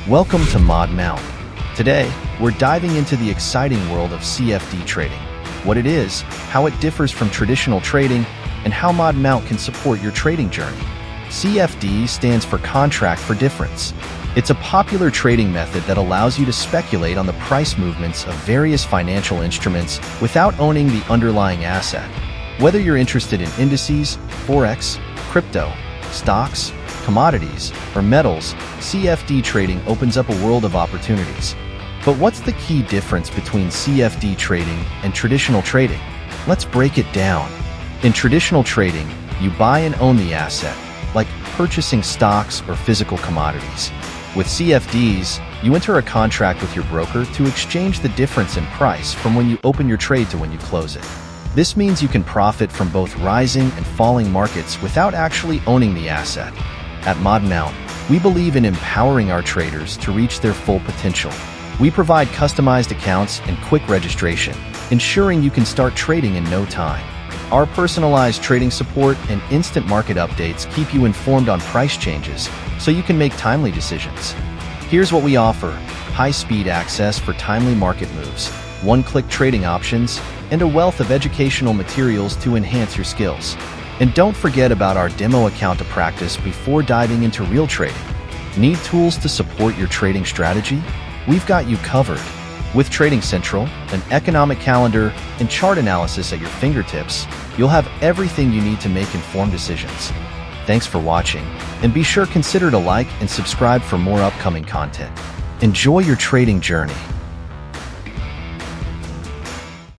Welcome to ModMount. Today, we're diving into the exciting world of CFD trading, what it is, how it differs from traditional trading, and how ModMount can support your trading journey. CFD stands for Contract for Difference. It's a popular trading method that allows you to speculate on the price movements of various financial instruments without owning the underlying asset. Whether you're interested in indices, Forex, crypto, stocks, commodities, or metals, CFD trading opens up a world of opportunities. But what's the key difference between CFD trading and traditional trading? Let's break it down. In traditional trading, you buy and own the asset, like purchasing stocks or physical commodities. With CFDs, you enter a contract with your broker to exchange the difference in price from when you open your trade to when you close it. This means you can profit from both rising and falling markets without actually owning the asset. At ModMount, we believe in empowering our traders to reach their full potential. We provide customized accounts and quick registration, ensuring you can start trading in no time. Our personalized trading support and instant market updates keep you informed on price changes, so you can make timely decisions. Here's what we offer: high-speed access for timely market moves, one-click trading options, and a wealth of educational materials to enhance your skills. And don't forget about our demo account to practice before diving into real trading. Need tools to support your trading strategy? We've got you covered. With Trading Central, an economic calendar, and chart analysis at your fingertips, you'll have everything you need to make informed decisions. Thanks for watching, and be sure to consider to like and subscribe for more upcoming content. Enjoy your trading journey.